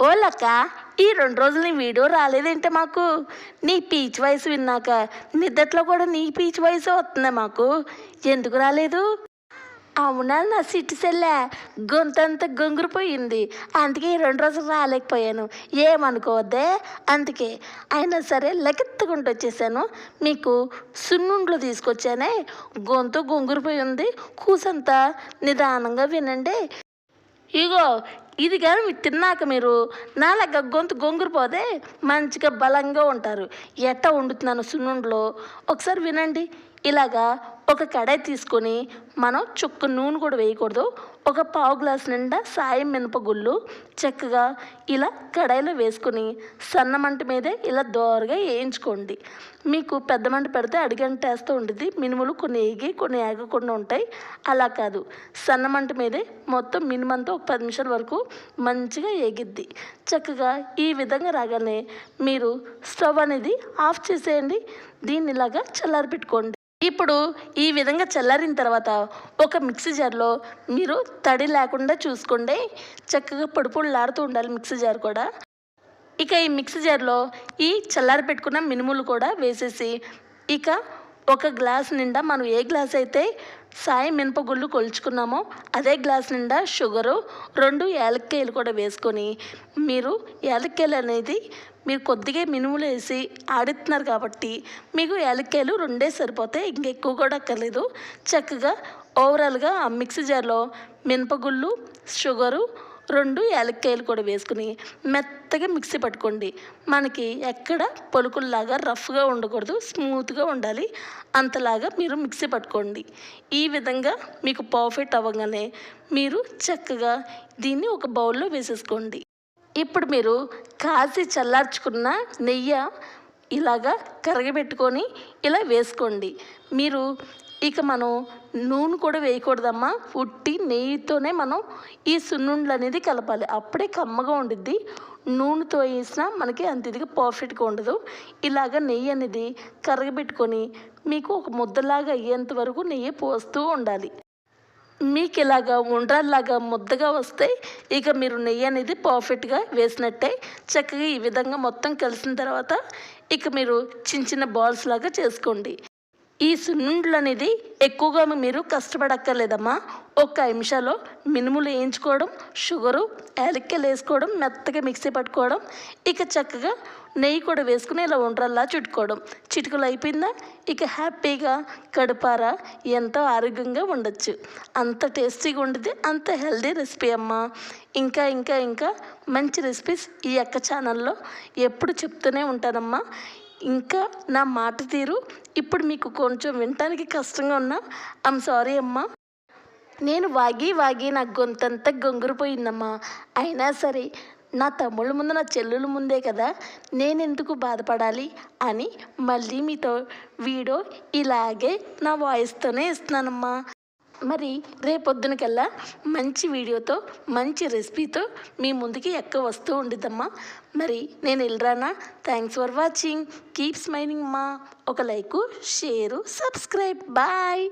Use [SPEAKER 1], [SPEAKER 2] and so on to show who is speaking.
[SPEAKER 1] ఓలక్క, ఈ 2 రోజులు నీ వీడియో రాలేదేంటే మాకు? నీ పీచ్ వాయిస్ విన్నాక నిద్దట్లో కూడా నీ పీచ్ వాయిసే వస్తుందా మాకు? ఎందుకు రాలేదు? అవునా నా సిట్టి సెల్లే, గొంతంతా గొంగురుపోయింది. అందుకే ఈ 2 రోజులు రాలేకపోయాను. ఏమనుకోవద్దే. అందుకే అయినా సరే లెకెత్తుకుంటూ వచ్చేసాను. మీకు సున్నుండ్లు తీసుకొచ్చానే, గొంతు గొంగురిపోయి ఉంది. కూసంతా నిదానంగా వినండి. ఇగో ఇది కానీ మీరు తిన్నాక మీరు నాలాగా గొంతు గొంగురుపోతే మంచిగా బలంగా ఉంటారు. ఎట్ట వండుతున్నాను సున్నుండలో ఒకసారి వినండి. ఇలాగా ఒక కడాయి తీసుకొని మనం చుక్క నూనె కూడా వేయకూడదు. ఒక పావు గ్లాస్ నిండా సాయం మినపగుళ్ళు చక్కగా ఇలా కడాయిలో వేసుకొని సన్న మంట మీదే ఇలా దోరగా వేయించుకోండి. మీకు పెద్ద మంట పెడితే అడిగంటేస్తూ ఉంటుంది. మినుములు కొన్ని ఏగి కొన్ని ఏగకుండా ఉంటాయి. అలా కాదు, సన్న మంట మీదే మొత్తం మినుమంతా ఒక 10 నిమిషాల వరకు మంచిగా ఏగిద్ది. చక్కగా ఈ విధంగా రాగానే మీరు స్టవ్ అనేది ఆఫ్ చేసేయండి. దీన్ని ఇలాగా చల్లారి పెట్టుకోండి. ఇప్పుడు ఈ విధంగా చల్లారిన తర్వాత ఒక మిక్సీ జార్లో మీరు తడి లేకుండా చూసుకోండి. చక్కగా పొడిలాడుతూ ఉండాలి మిక్సీ జార్ కూడా. ఇక ఈ మిక్సీ జార్లో ఈ చల్లారి పెట్టుకున్న మినుములు కూడా వేసేసి, ఇక ఒక గ్లాస్ నిండా మనం ఏ గ్లాస్ అయితే సాయం మినపగుళ్ళు కొలుచుకున్నామో అదే గ్లాస్ నిండా షుగరు, 2 యాలక్కాయలు కూడా వేసుకొని, మీరు యాలక్కాయలు అనేది మీరు కొద్దిగా మినుములు వేసి ఆడిస్తున్నారు కాబట్టి మీకు యాలక్కాయలు 2 సరిపోతాయి. ఇంకెక్కువ కూడా అక్కర్లేదు. చక్కగా ఓవరాల్గా ఆ మిక్సీ జార్లో మినపగుళ్ళు, షుగరు, 2 యాలక్కాయలు కూడా వేసుకుని మెత్తగా మిక్సీ పట్టుకోండి. మనకి ఎక్కడ పొలుకుల్లాగా రఫ్గా ఉండకూడదు, స్మూత్గా ఉండాలి. అంతలాగా మీరు మిక్సీ పట్టుకోండి. ఈ విధంగా మీకు పర్ఫెక్ట్ అవ్వగానే మీరు చక్కగా దీన్ని ఒక బౌల్లో వేసేసుకోండి. ఇప్పుడు మీరు కాసి చల్లార్చుకున్న నెయ్యి ఇలాగా కరగబెట్టుకొని ఇలా వేసుకోండి. మీరు ఇక మనం నూనె కూడా వేయకూడదమ్మా. ఉట్టి నెయ్యితోనే మనం ఈ సున్నుండలు అనేది కలపాలి. అప్పుడే కమ్మగా ఉండిద్ది. నూనెతో వేసినా మనకి అంత ఇదిగా పర్ఫెక్ట్గా ఉండదు. ఇలాగ నెయ్యి అనేది కరగబెట్టుకొని మీకు ఒక ముద్దలాగా అయ్యేంత వరకు నెయ్యి పోస్తూ ఉండాలి. మీకు ఇలాగా ఉండ్రాల్లాగా ముద్దగా వస్తే ఇక మీరు నెయ్యి అనేది పర్ఫెక్ట్గా వేసినట్టే. చక్కగా ఈ విధంగా మొత్తం కలిసిన తర్వాత ఇక మీరు చిన్న చిన్న బాల్స్ లాగా చేసుకోండి. ఈ సున్నుండలు అనేది ఎక్కువగా మీరు కష్టపడక్కర్లేదమ్మా. ఒక 5 నిమిషాల్లో మినుములు వేయించుకోవడం, షుగరు, యాలక్కాయలు వేసుకోవడం, మెత్తగా మిక్సీ పట్టుకోవడం, ఇక చక్కగా నెయ్యి కూడా వేసుకుని ఇలా ఉండ్రల్లా చుట్టుకోవడం. చిటికలు అయిపోయిందా? ఇక హ్యాపీగా కడుపారా ఎంతో ఆరోగ్యంగా ఉండొచ్చు. అంత టేస్టీగా ఉంటుంది. అంత హెల్దీ రెసిపీ అమ్మా. ఇంకా ఇంకా ఇంకా మంచి రెసిపీస్ ఈ యొక్క ఛానల్లో ఎప్పుడు చెప్తూనే ఉంటానమ్మా. ఇంకా నా మాట తీరు ఇప్పుడు మీకు కొంచెం వినటానికి కష్టంగా ఉన్నా ఐమ్ సారీ అమ్మా. నేను వాగి నా గొంతంతా గొంగురిపోయిందమ్మా. అయినా సరే నా తమ్ముళ్ళ ముందు నా చెల్లుల ముందే కదా నేనెందుకు బాధపడాలి అని మళ్ళీ మీతో వీడియో ఇలాగే నా వాయిస్తోనే ఇస్తున్నానమ్మా. మరి రేపొద్దునకల్లా మంచి వీడియోతో మంచి రెసిపీతో మీ ముందుకి వస్తూ ఉండిద్దమ్మా. మరి నేను వెళ్ళరానా? Thanks for watching. Keep smiling అమ్మా. ఒక లైక్, షేరు, సబ్స్క్రైబ్. బాయ్.